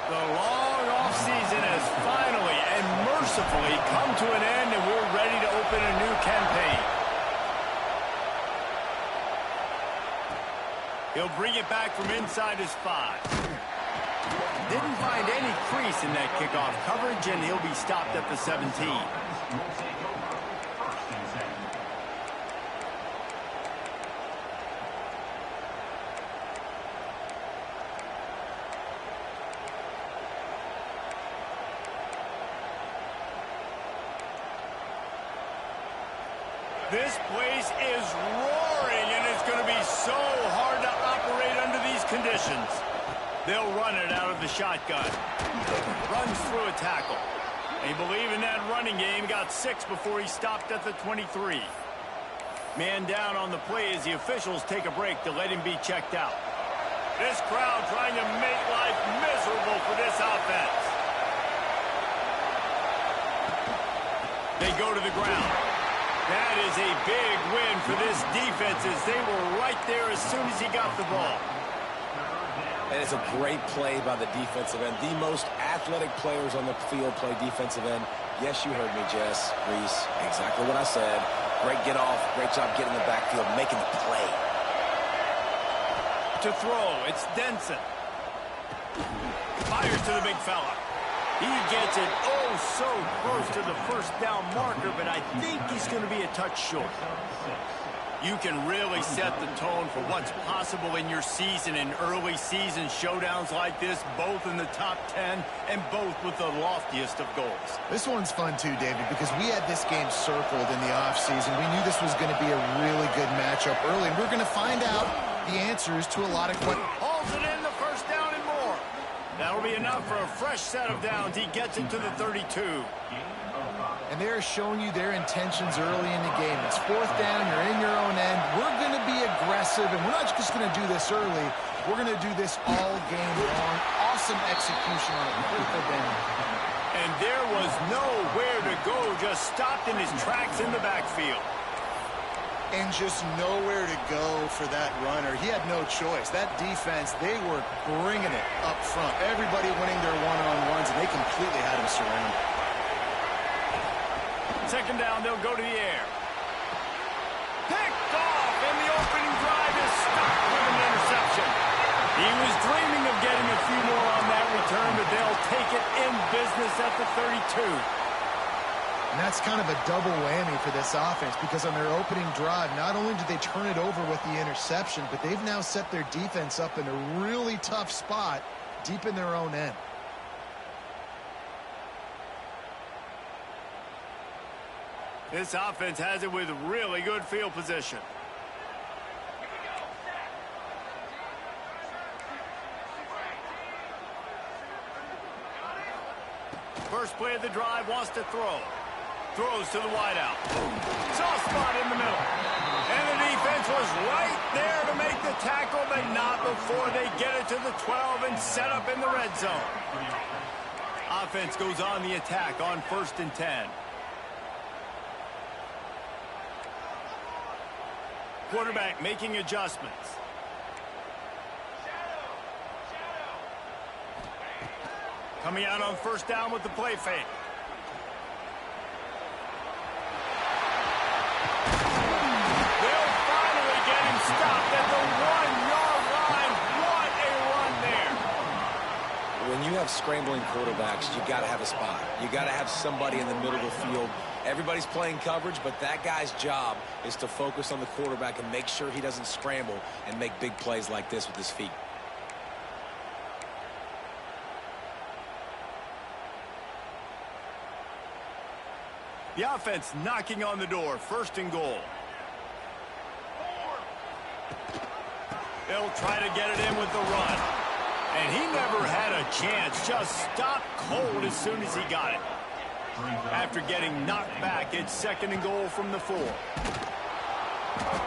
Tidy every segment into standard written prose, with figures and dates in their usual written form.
The long offseason has finally and mercifully come to an end, and we're ready to open a new campaign. He'll bring it back from inside his 5. Didn't find any crease in that kickoff coverage, and he'll be stopped at the 17. This place is roaring, and it's going to be so hard to operate under these conditions. They'll run it out of the shotgun. Runs through a tackle. They believe in that running game. Got 6 before he stopped at the 23. Man down on the play as the officials take a break to let him be checked out. This crowd trying to make life miserable for this offense. They go to the ground. That is a big win for this defense as they were right there as soon as he got the ball. And it's a great play by the defensive end. The most athletic players on the field play defensive end. Yes, you heard me, Jess, Reese. Exactly what I said. Great get off. Great job getting in the backfield, making the play. To throw, it's Denson. Fires to the big fella. He gets it so close to the first down marker, but I think he's going to be a touch short. You can really set the tone for what's possible in your season in early season showdowns like this, both in the top 10 and both with the loftiest of goals. This one's fun too, David, because we had this game circled in the offseason. We knew this was going to be a really good matchup early, and we're going to find out the answers to a lot of questions. Hauls it in, the first down and more. That'll be enough for a fresh set of downs. He gets it to the 32. And they're showing you their intentions early in the game. It's 4th down, you're in your own end. We're going to be aggressive, and we're not just going to do this early. We're going to do this all game long. Awesome execution on it. 4th down. And there was nowhere to go, just stopped in his tracks in the backfield. And just nowhere to go for that runner. He had no choice. That defense, they were bringing it up front. Everybody winning their one-on-ones, and they completely had him surrounded. Second down, they'll go to the air. Picked off, and the opening drive is stopped with an interception. He was dreaming of getting a few more on that return, but they'll take it in business at the 32. And that's kind of a double whammy for this offense, because on their opening drive, not only did they turn it over with the interception, but they've now set their defense up in a really tough spot deep in their own end. This offense has it with really good field position. First play of the drive, wants to throw. Throws to the wideout. Soft spot in the middle. And the defense was right there to make the tackle, but not before they get it to the 12 and set up in the red zone. Offense goes on the attack on 1st and 10. Quarterback making adjustments. Coming out on 1st down with the play fake. They'll finally get him stopped at the 1-yard line. What a run there. When you have scrambling quarterbacks, you got to have a spot. You got to have somebody in the middle of the field. Everybody's playing coverage, but that guy's job is to focus on the quarterback and make sure he doesn't scramble and make big plays like this with his feet. The offense knocking on the door. 1st and goal. They'll try to get it in with the run. And he never had a chance. Just stopped cold as soon as he got it. After getting knocked back, it's 2nd and goal from the 4.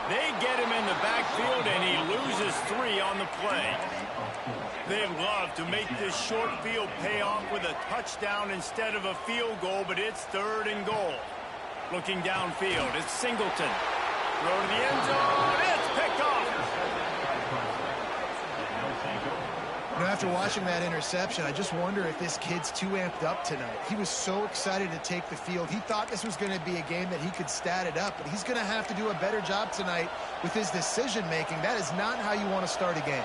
They get him in the backfield, and he loses 3 on the play. They love to make this short field pay off with a touchdown instead of a field goal, but it's 3rd and goal. Looking downfield, it's Singleton. Throw to the end zone, it's picked off. You know, after watching that interception, I just wonder if this kid's too amped up tonight. He was so excited to take the field. He thought this was going to be a game that he could stat it up, but he's going to have to do a better job tonight with his decision-making. That is not how you want to start a game.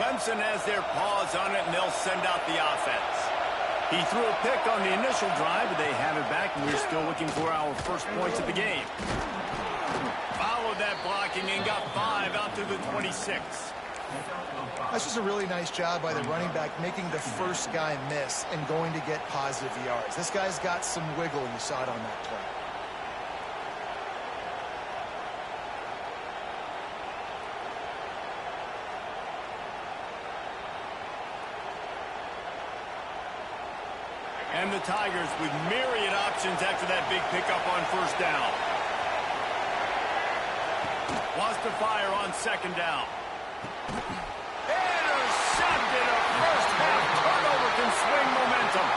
Clemson has their paws on it, and they'll send out the offense. He threw a pick on the initial drive, but they have it back, and we're still looking for our first points of the game. Followed that blocking and got 5 out to the 26. That's just a really nice job by the running back, making the first guy miss and going to get positive yards. This guy's got some wiggle, and you saw it on that play. And the Tigers with myriad options after that big pickup on 1st down. Wants to fire on 2nd down. Intercepted. A first half turnover can swing momentum.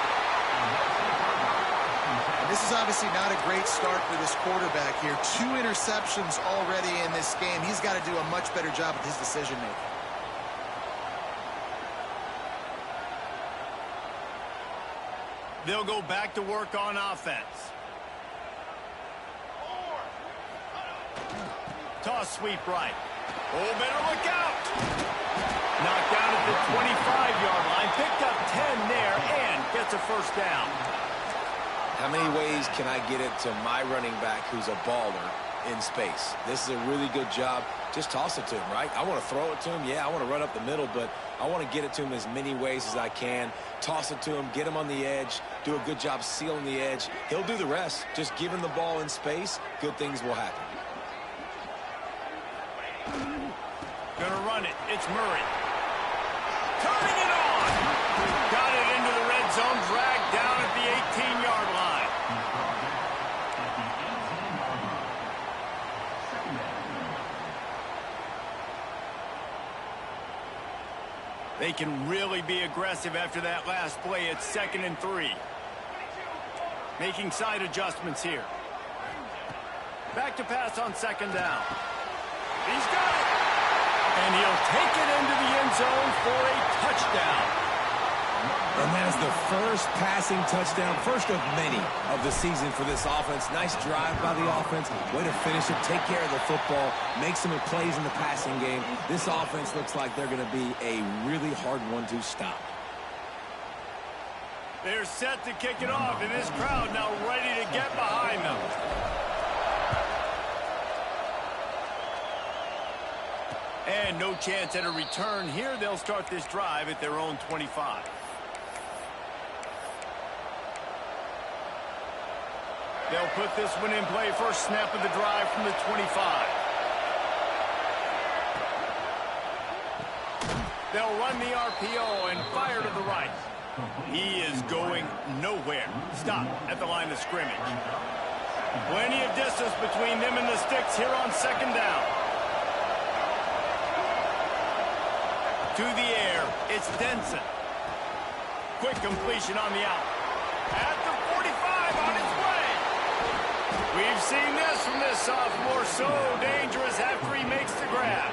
And this is obviously not a great start for this quarterback here. 2 interceptions already in this game. He's got to do a much better job with his decision-making. They'll go back to work on offense. Toss sweep right. Oh, better look out. Knocked down at the 25-yard line. Picked up 10 there and gets a 1st down. How many ways can I get it to my running back who's a baller in space? This is a really good job. Just toss it to him, right? I want to throw it to him. Yeah, I want to run up the middle, but I want to get it to him as many ways as I can. Toss it to him, get him on the edge, do a good job sealing the edge. He'll do the rest. Just give him the ball in space, good things will happen. Gonna run it. It's Murray. Turning it on. Got it into the red zone, dragged down at the 18-yard line. They They can really be aggressive after that last play. It's 2nd and 3. Making side adjustments here. Back to pass on 2nd down. He's got it. And he'll take it into the end zone for a touchdown. And that is the first passing touchdown, first of many of the season for this offense. Nice drive by the offense. Way to finish it, take care of the football, make some plays in the passing game. This offense looks like they're going to be a really hard one to stop. They're set to kick it off, and this crowd now ready to get behind them. And no chance at a return here. They'll start this drive at their own 25. They'll put this one in play. First snap of the drive from the 25. They'll run the RPO and fire to the right. He is going nowhere. Stop at the line of scrimmage. Plenty of distance between them and the sticks here on 2nd down. To the air, it's Denson. Quick completion on the out. At the 45 on its way. We've seen this from this sophomore, so dangerous after he makes the grab.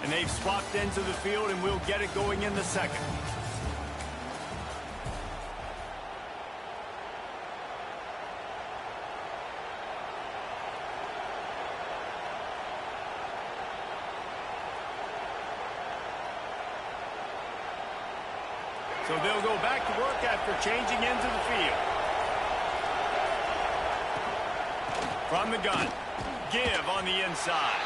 And they've swapped into the field, and we'll get it going in the 2nd. So they'll go back to work after changing into the field. From the gun, give on the inside.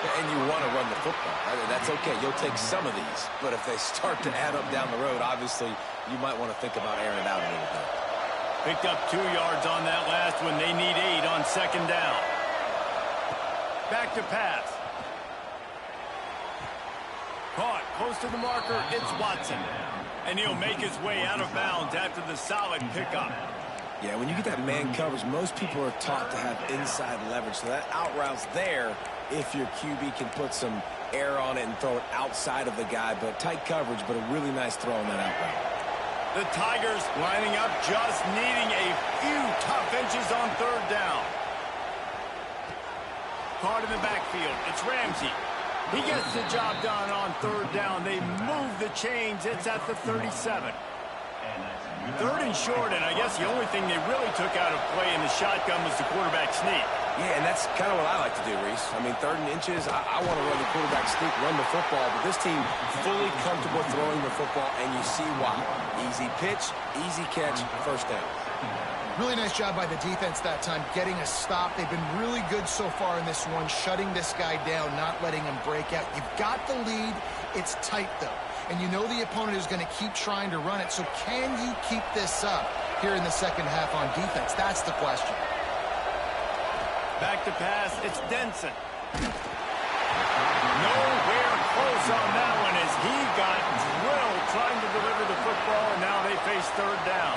And you want to run the football. That's okay. You'll take some of these. But if they start to add up down the road, obviously, you might want to think about airing it out a little bit. Picked up 2 yards on that last one. They need 8 on 2nd down. Back to pass. Caught close to the marker. It's Watson. And he'll make his way out of bounds after the solid pickup. Yeah, when you get that man coverage, most people are taught to have inside leverage. So that out route's there if your QB can put some air on it and throw it outside of the guy. But tight coverage, but a really nice throw on that out route. The Tigers lining up, just needing a few tough inches on 3rd down. Caught in the backfield. It's Ramsey. He gets the job done on 3rd down. They move the chains. It's at the 37. 3rd and short, and I guess the only thing they really took out of play in the shotgun was the quarterback sneak. Yeah, and that's kind of what I like to do, Reese. I mean, 3rd and inches, I want to run the quarterback sneak, run the football, but this team fully comfortable throwing the football, and you see why. Easy pitch, easy catch, 1st down. Really nice job by the defense that time, getting a stop. They've been really good so far in this one, shutting this guy down, not letting him break out. You've got the lead. It's tight, though. And you know the opponent is going to keep trying to run it. So can you keep this up here in the 2nd half on defense? That's the question. Back to pass. It's Denson. Nowhere close on that one as he got drilled trying to deliver the football, and now they face 3rd down.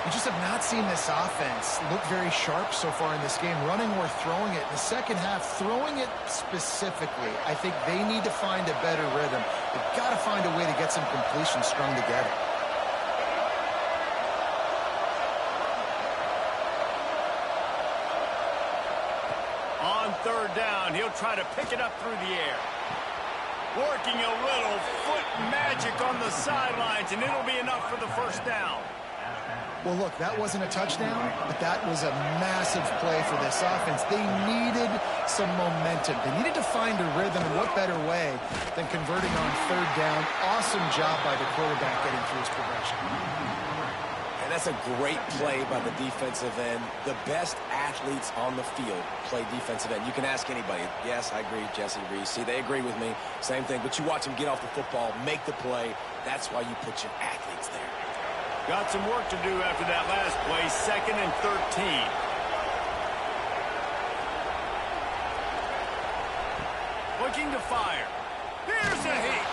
We just have not seen this offense look very sharp so far in this game, running or throwing it. In the 2nd half, throwing it specifically, I think they need to find a better rhythm. They've got to find a way to get some completions strung together. On 3rd down, he'll try to pick it up through the air. Working a little foot magic on the sidelines, and it'll be enough for the 1st down. Well, look, that wasn't a touchdown, but that was a massive play for this offense. They needed some momentum. They needed to find a rhythm, and what better way than converting on 3rd down. Awesome job by the quarterback getting through his progression. And that's a great play by the defensive end. The best athletes on the field play defensive end. You can ask anybody. Yes, I agree, Jesse, Reese. See, they agree with me. Same thing. But you watch them get off the football, make the play. That's why you put your athletes there. Got some work to do after that last play. 2nd and 13. looking to fire. Here's the heat.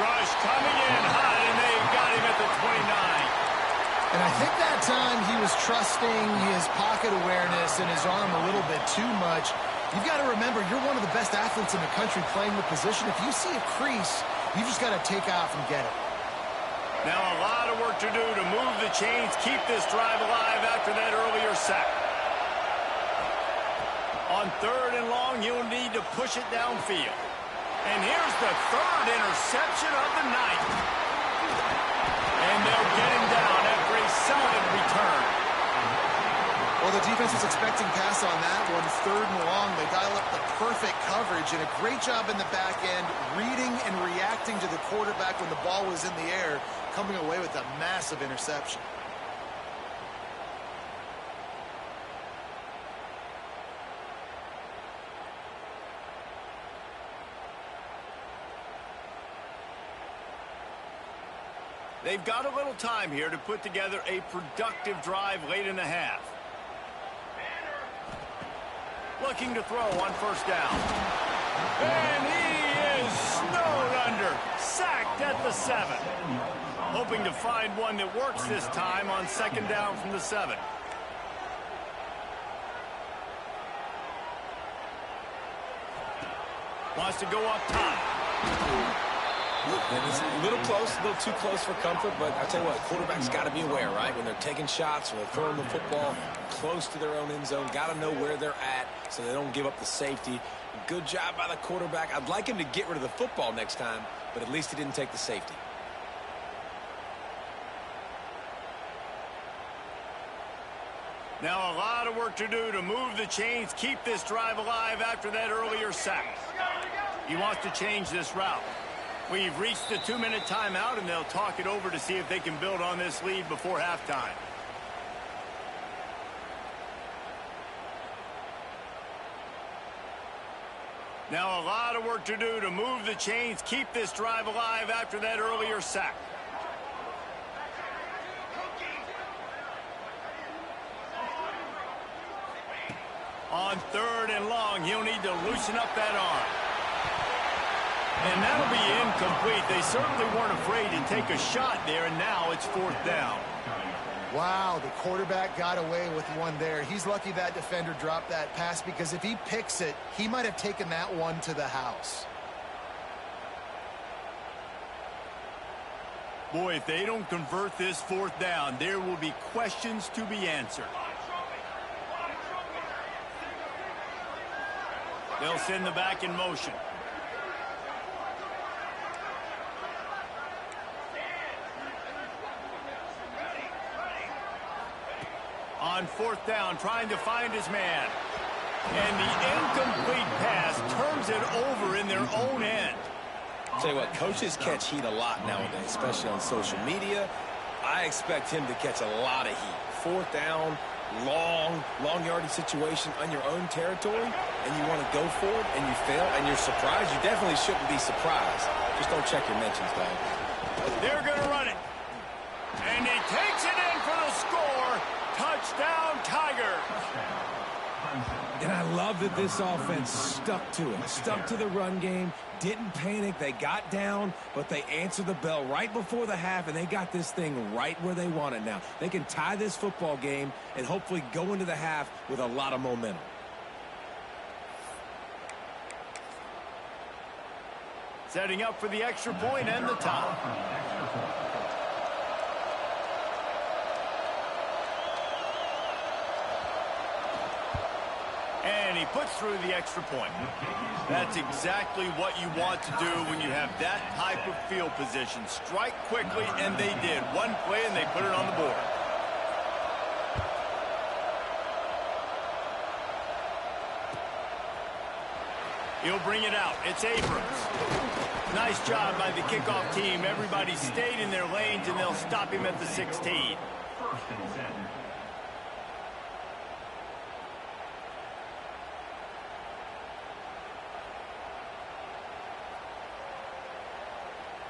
Rush coming in hot, and they got him at the 29. And I think that time he was trusting his pocket awareness and his arm a little bit too much. You've got to remember, you're one of the best athletes in the country playing the position. If you see a crease, you just got to take off and get it. Now a lot of work to do to move the chains, keep this drive alive after that earlier sack. On 3rd and long, he'll need to push it downfield. And here's the 3rd interception of the night. And they'll get him down after a solid return. Well, the defense was expecting pass on that one. 3rd and long, they dial up the perfect coverage and a great job in the back end, reading and reacting to the quarterback when the ball was in the air, coming away with a massive interception. They've got a little time here to put together a productive drive late in the half. Looking to throw on 1st down. And he is snowed under. Sacked at the 7. Hoping to find one that works this time on 2nd down from the 7. Wants to go up top. And it's a little close, a little too close for comfort, but I tell you what, quarterbacks got to be aware, right? When they're taking shots or they're throwing the football close to their own end zone, got to know where they're at so they don't give up the safety. Good job by the quarterback. I'd like him to get rid of the football next time, but at least he didn't take the safety. Now a lot of work to do to move the chains, keep this drive alive after that earlier sack. He wants to change this route. We've reached the 2-minute timeout, and they'll talk it over to see if they can build on this lead before halftime. Now a lot of work to do to move the chains, keep this drive alive after that earlier sack. On 3rd and long, he'll need to loosen up that arm. And that'll be incomplete. They certainly weren't afraid to take a shot there, and now it's 4th down. Wow, the quarterback got away with one there. He's lucky that defender dropped that pass, because if he picks it, he might have taken that one to the house. Boy, if they don't convert this 4th down, there will be questions to be answered. They'll send the back in motion. On 4th down, trying to find his man. And the incomplete pass turns it over in their own end. I'll tell you what, coaches catch heat a lot nowadays, especially on social media. I expect him to catch a lot of heat. 4th down, long yardage situation on your own territory, and you want to go for it, and you fail, and you're surprised. You definitely shouldn't be surprised. Just don't check your mentions, dog. They're going to run it. And he takes it in for the score. Touchdown, Tigers. And I love that this offense stuck to it, stuck to the run game, didn't panic. They got down, but they answered the bell right before the half, and they got this thing right where they want it now. They can tie this football game and hopefully go into the half with a lot of momentum. Setting up for the extra point and the top. And he puts through the extra point. That's exactly what you want to do when you have that type of field position. Strike quickly, and they did. One play, and they put it on the board. He'll bring it out. It's Abrams. Nice job by the kickoff team. Everybody stayed in their lanes, and they'll stop him at the 16.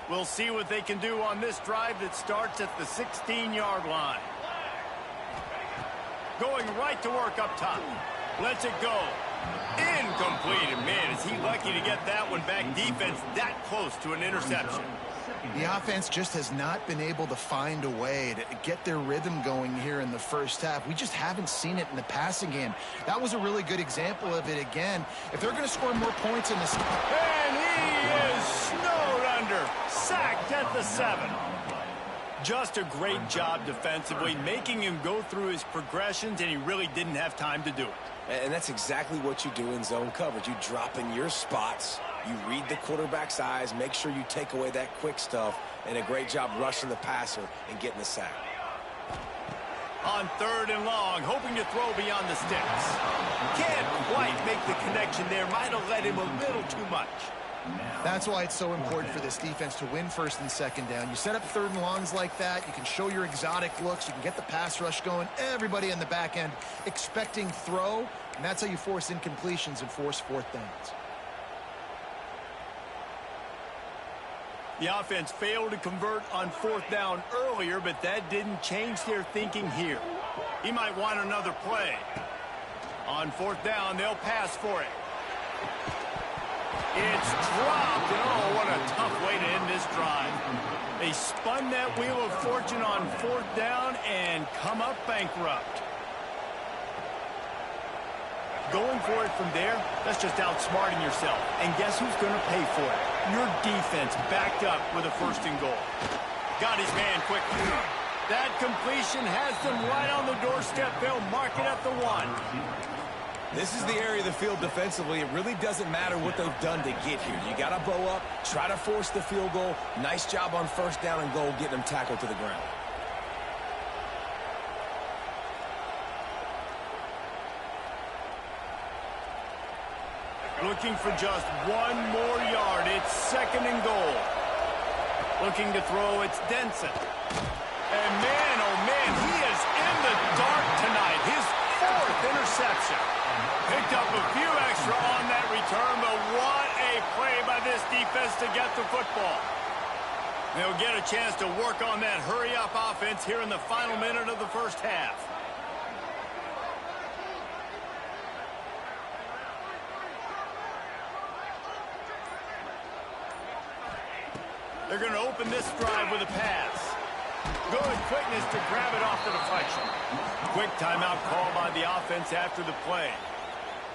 We'll see what they can do on this drive that starts at the 16-yard line. Going right to work up top. Lets it go. Incomplete. And man, is he lucky to get that one back. Defense that close to an interception. The offense just has not been able to find a way to get their rhythm going here in the first half. We just haven't seen it in the passing game. That was a really good example of it again. If they're going to score more points in this... And he is snowed under. Sacked at the 7. Just a great job defensively, making him go through his progressions, and he really didn't have time to do it. And that's exactly what you do in zone coverage. You drop in your spots, you read the quarterback's eyes, make sure you take away that quick stuff, and a great job rushing the passer and getting the sack. On 3rd and long, hoping to throw beyond the sticks. Can't quite make the connection there. Might have let him a little too much. That's why it's so important for this defense to win 1st and 2nd down. You set up 3rd and longs like that, you can show your exotic looks, you can get the pass rush going, everybody in the back end expecting throw, and that's how you force incompletions and force 4th downs. The offense failed to convert on 4th down earlier, but that didn't change their thinking here. He might want another play. On 4th down, they'll pass for it. It's dropped, and oh, what a tough way to end this drive. They spun that wheel of fortune on 4th down and come up bankrupt. Going for it from there, that's just outsmarting yourself. And guess who's going to pay for it? Your defense backed up with a 1st and goal. Got his man quickly. That completion has them right on the doorstep. They'll mark it at the 1. This is the area of the field defensively. It really doesn't matter what they've done to get here. You got to bow up, try to force the field goal. Nice job on 1st down and goal, getting them tackled to the ground. Looking for just 1 more yard. It's 2nd and goal. Looking to throw, it's Denson. And man, oh man, he is in the dark tonight. His 4th interception. Picked up a few extra on that return, but what a play by this defense to get the football. They'll get a chance to work on that hurry-up offense here in the final minute of the 1st half. They're going to open this drive with a pass. Good quickness to grab it off the deflection. Quick timeout call by the offense after the play.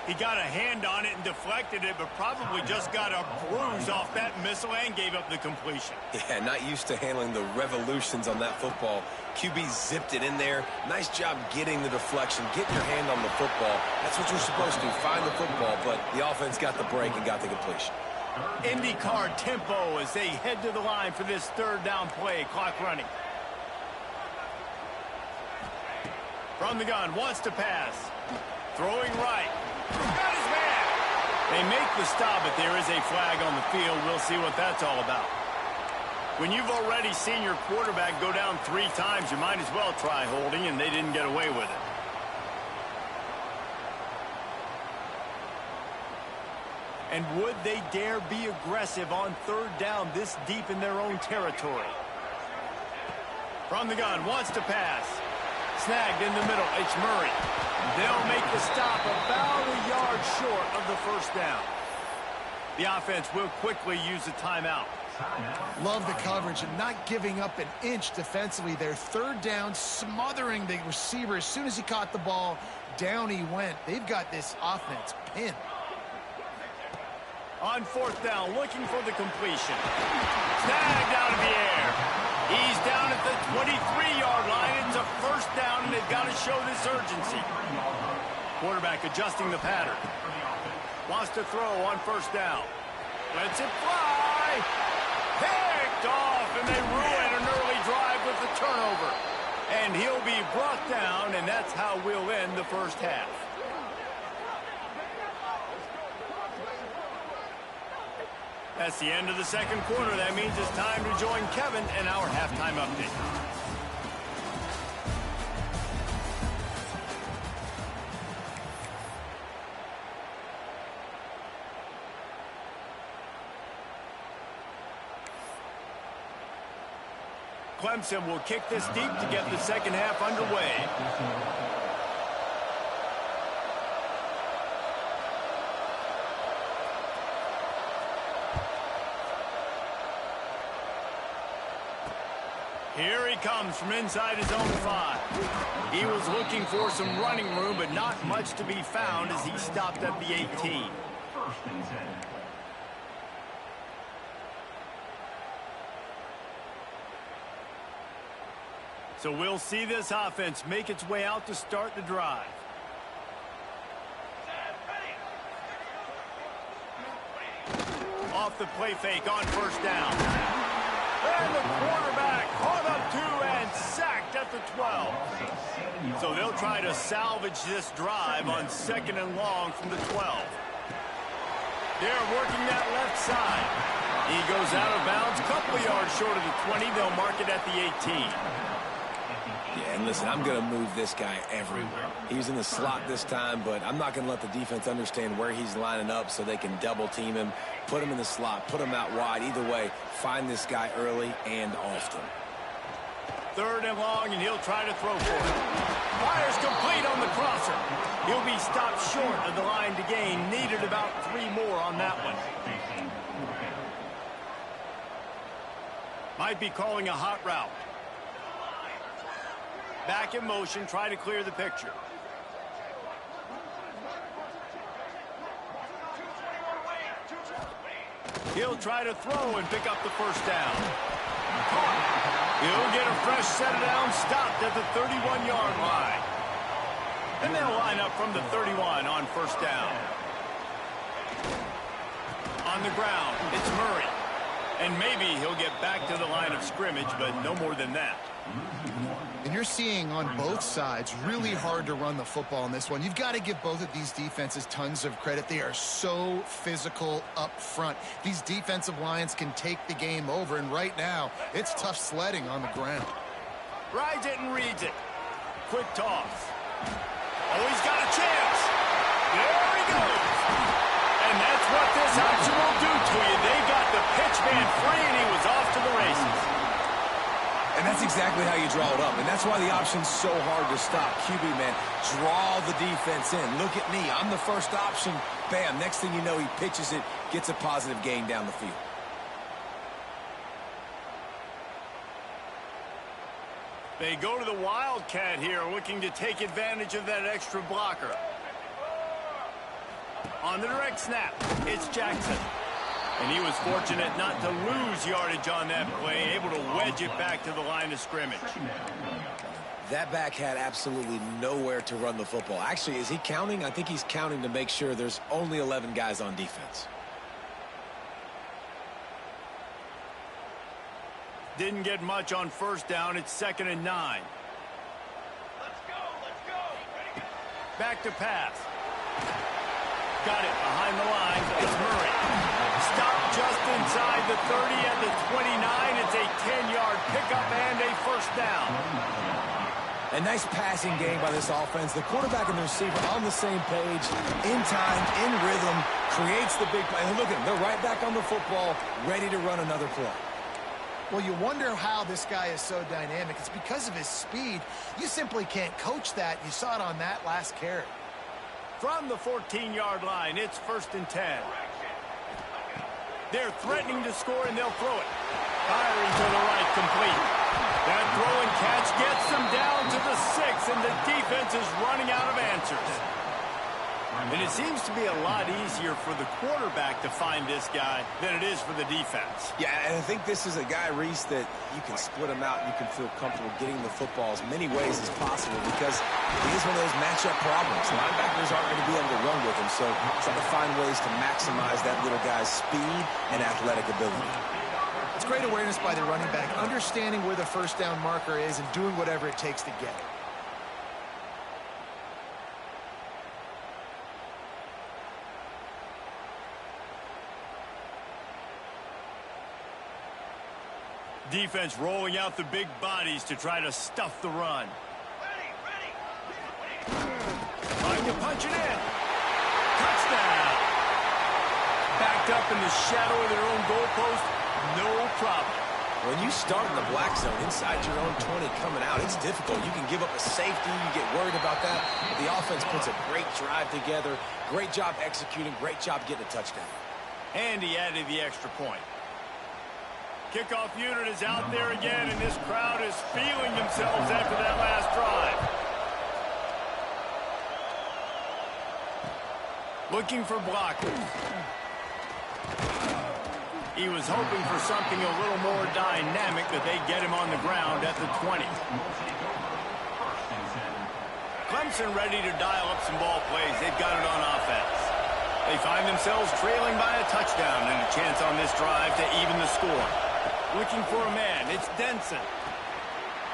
He got a hand on it and deflected it, but probably just got a bruise off that missile and gave up the completion. Yeah, not used to handling the revolutions on that football. QB zipped it in there. Nice job getting the deflection, getting your hand on the football. That's what you're supposed to do, find the football, but the offense got the break and got the completion. IndyCar tempo as they head to the line for this 3rd down play. Clock running. From the gun, wants to pass. Throwing right. Got his man. They make the stop, but there is a flag on the field. We'll see what that's all about. When you've already seen your quarterback go down 3 times, you might as well try holding, and they didn't get away with it. And would they dare be aggressive on 3rd down this deep in their own territory? From the gun, wants to pass. Snagged in the middle, it's Murray. They'll make the stop about a yard short of the 1st down. The offense will quickly use a timeout. Love the coverage and not giving up an inch defensively. Their 3rd down, smothering the receiver. As soon as he caught the ball, down he went. They've got this offense pinned. On 4th down, looking for the completion. Snagged out of the air. He's down at the 23-yard line. It's a 1st down, and they've got to show this urgency. Quarterback adjusting the pattern. Wants to throw on 1st down. Lets it fly. Picked off, and they ruin an early drive with the turnover. And he'll be brought down, and that's how we'll end the 1st half. That's the end of the 2nd quarter. That means it's time to join Kevin in our halftime update. Clemson will kick this deep to get the 2nd half underway. Here he comes from inside his own 5. He was looking for some running room, but not much to be found as he stopped at the 18. So we'll see this offense make its way out to start the drive. Off the play fake on first down. And the quarterback caught up to and sacked at the 12. So they'll try to salvage this drive on 2nd and long from the 12. They're working that left side. He goes out of bounds, a couple of yards short of the 20. They'll mark it at the 18. Yeah, and listen, I'm going to move this guy everywhere. He's in the slot this time, but I'm not going to let the defense understand where he's lining up so they can double team him, put him in the slot, put him out wide. Either way, find this guy early and often. 3rd and long, and he'll try to throw for it. Fires complete on the crosser. He'll be stopped short of the line to gain. Needed about 3 more on that one. Might be calling a hot route. Back in motion, try to clear the picture. He'll try to throw and pick up the first down. He'll get a fresh set of downs, stopped at the 31-yard line. And they'll line up from the 31 on first down. On the ground, it's Murray. And maybe he'll get back to the line of scrimmage, but no more than that. And you're seeing on both sides really hard to run the football in this one. You've got to give both of these defenses tons of credit. They are so physical up front. These defensive lines can take the game over, and right now it's tough sledding on the ground. Rides it and reads it. Quick toss. Oh, he's got a chance. There he goes. And that's what this option will do to you. They got the pitch man free, and he was off to the races. And that's exactly how you draw it up. And that's why the option's so hard to stop. QB, man, draw the defense in. Look at me. I'm the first option. Bam. Next thing you know, he pitches it, gets a positive gain down the field. They go to the Wildcat here, looking to take advantage of that extra blocker. On the direct snap, it's Jackson. And he was fortunate not to lose yardage on that play, able to wedge it back to the line of scrimmage. That back had absolutely nowhere to run the football. Actually, is he counting? I think he's counting to make sure there's only 11 guys on defense. Didn't get much on first down. It's 2nd and 9. Let's go. Back to pass. Got it behind the line. It's Murray. Stopped just inside the 30 at the 29. It's a 10-yard pickup and a first down. A nice passing game by this offense. The quarterback and the receiver on the same page, in time, in rhythm, creates the big play. And look at them. They're right back on the football, ready to run another play. Well, you wonder how this guy is so dynamic. It's because of his speed. You simply can't coach that. You saw it on that last carry. From the 14-yard line, it's 1st and 10. They're threatening to score, and they'll throw it. Firing to the right, complete. That throw and catch gets them down to the 6, and the defense is running out of answers. And it seems to be a lot easier for the quarterback to find this guy than it is for the defense. Yeah, and I think this is a guy, Reese, that you can split him out and you can feel comfortable getting the football as many ways as possible because he is one of those matchup problems. Linebackers aren't going to be able to run with him, so try to find ways to maximize that little guy's speed and athletic ability. It's great awareness by the running back, understanding where the first down marker is and doing whatever it takes to get it. Defense rolling out the big bodies to try to stuff the run. Trying to punch it in. Touchdown. Backed up in the shadow of their own goalpost, no problem. When you start in the black zone inside your own 20 coming out, it's difficult. You can give up a safety. You get worried about that. But the offense puts a great drive together. Great job executing. Great job getting a touchdown. And he added the extra point. Kickoff unit is out there again, and this crowd is feeling themselves after that last drive. Looking for blockers. He was hoping for something a little more dynamic, that they get him on the ground at the 20. Clemson ready to dial up some ball plays. They've got it on offense. They find themselves trailing by a touchdown and a chance on this drive to even the score. Looking for a man. It's Denson.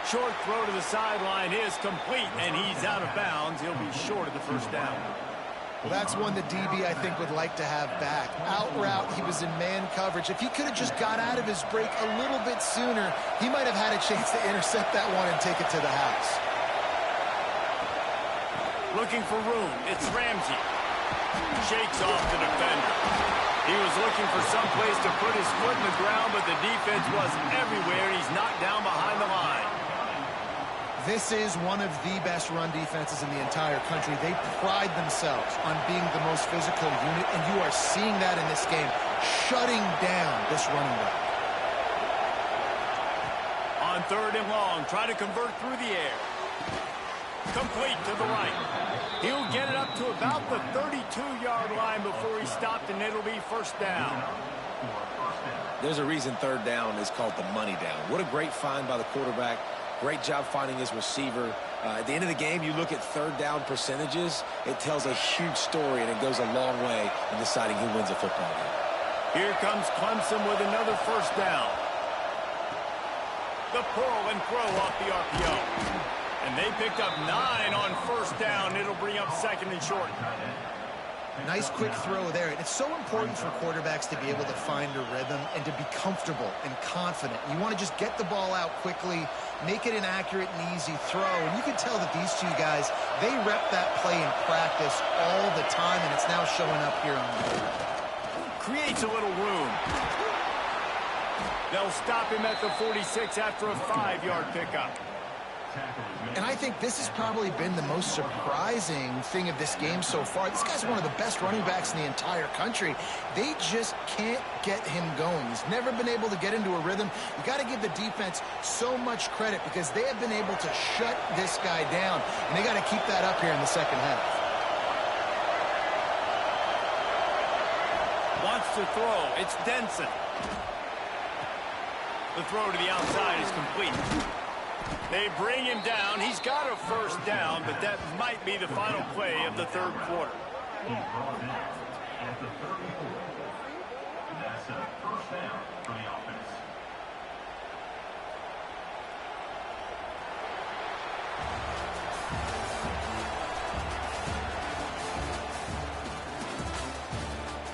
Short throw to the sideline is complete, and he's out of bounds. He'll be short of the first down. Well, that's one the DB, I think, would like to have back. Out route, he was in man coverage. If he could have just got out of his break a little bit sooner, he might have had a chance to intercept that one and take it to the house. Looking for room. It's Ramsey. Shakes off the defender. He was looking for some place to put his foot in the ground, but the defense was everywhere. He's knocked down behind the line. This is one of the best run defenses in the entire country. They pride themselves on being the most physical unit, and you are seeing that in this game, shutting down this running back. On 3rd and long, try to convert through the air. Complete to the right. He'll get it up to about the 32-yard line before he stopped, and it'll be first down. There's a reason 3rd down is called the money down. What a great find by the quarterback. Great job finding his receiver. At the end of the game, you look at 3rd down percentages. It tells a huge story, and it goes a long way in deciding who wins a football game. Here comes Clemson with another first down. The pull and throw off the RPO. And they picked up 9 on first down. It'll bring up 2nd and short. Nice quick throw there. And it's so important for quarterbacks to be able to find a rhythm and to be comfortable and confident. You want to just get the ball out quickly, make it an accurate and easy throw. And you can tell that these two guys, they rep that play in practice all the time, and it's now showing up here on the field. Creates a little room. They'll stop him at the 46 after a 5-yard pickup. And I think this has probably been the most surprising thing of this game so far. This guy's one of the best running backs in the entire country. They just can't get him going. He's never been able to get into a rhythm. You got to give the defense so much credit because they have been able to shut this guy down. And they got to keep that up here in the second half. Wants to throw. It's Denson. The throw to the outside is complete. They bring him down. He's got a first down, but that might be the final play of the 3rd quarter. That's a first down for the offense.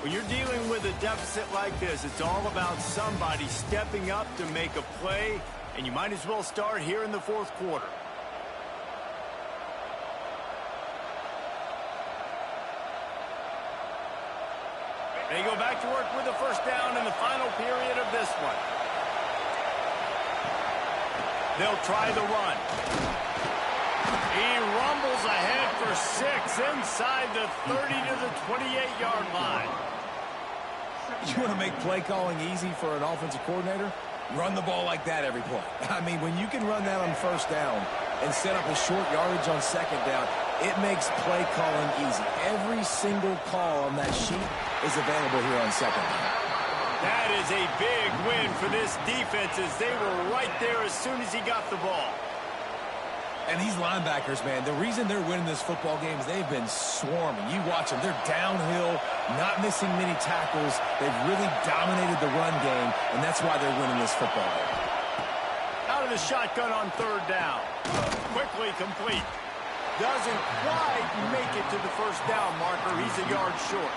When you're dealing with a deficit like this, it's all about somebody stepping up to make a play, and you might as well start here in the 4th quarter. They go back to work with the first down in the final period of this one. They'll try the run. He rumbles ahead for 6 inside the 30 to the 28-yard line. You want to make play calling easy for an offensive coordinator? Run the ball like that every play. I mean, when you can run that on first down and set up a short yardage on second down, it makes play calling easy. Every single call on that sheet is available here on second down. That is a big win for this defense as they were right there as soon as he got the ball. And these linebackers, man, the reason they're winning this football game is they've been swarming. You watch them. They're downhill, not missing many tackles. They've really dominated the run game, and that's why they're winning this football game. Out of the shotgun on 3rd down. Quickly complete. Doesn't quite make it to the first down marker. He's a yard short.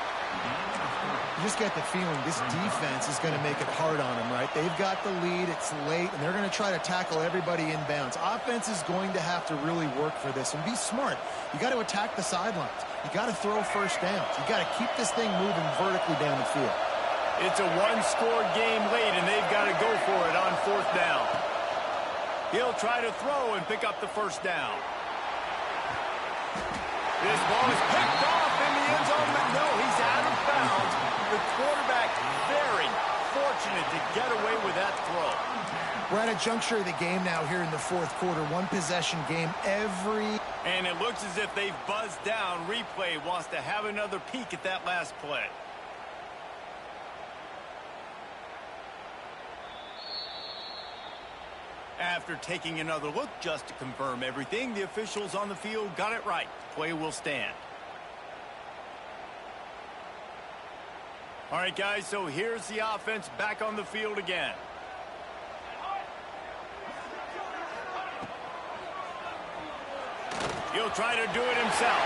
You just get the feeling this defense is going to make it hard on them, right? They've got the lead, it's late, and they're going to try to tackle everybody inbounds. Offense is going to have to really work for this and be smart. You got to attack the sidelines. You got to throw first downs. You got to keep this thing moving vertically down the field. It's a one-score game late, and they've got to go for it on 4th down. He'll try to throw and pick up the first down. This ball is picked off in the end zone, but no, he's out of bounds. The quarterback very, fortunate to get away with that throw. We're at a juncture of the game now here in the fourth quarter. One possession game every... And it looks as if they've buzzed down. Replay wants to have another peek at that last play. After taking another look just to confirm everything, the officials on the field got it right. Play will stand. All right, guys, so here's the offense back on the field again. He'll try to do it himself.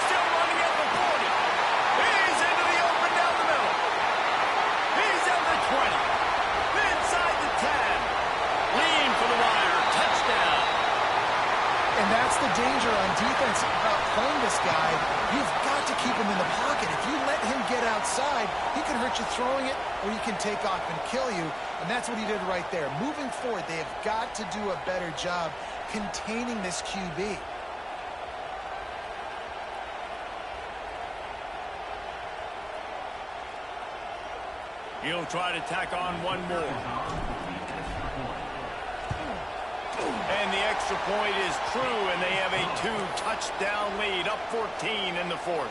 Still running at the 40. He's into the open down the middle. He's at the 20. Inside the 10. Lean for the wire. Touchdown. And that's the danger on defense about playing this guy. You've got to keep him in the pocket. If you let him get outside, he can hurt you throwing it, or he can take off and kill you. And that's what he did right there. Moving forward, they have got to do a better job containing this QB. He'll try to tack on one more. And the extra point is true, and they have a 2-touchdown lead, up 14 in the fourth.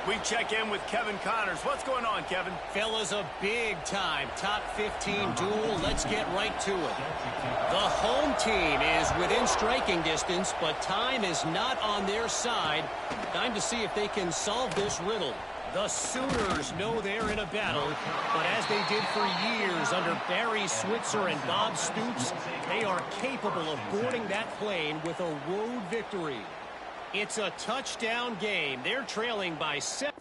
We check in with Kevin Connors. What's going on, Kevin? Fellas, a big-time top 15 duel. Let's get right to it. The home team is within striking distance, but time is not on their side. Time to see if they can solve this riddle. The Sooners know they're in a battle, but as they did for years under Barry Switzer and Bob Stoops, they are capable of boarding that plane with a road victory. It's a touchdown game. They're trailing by 7.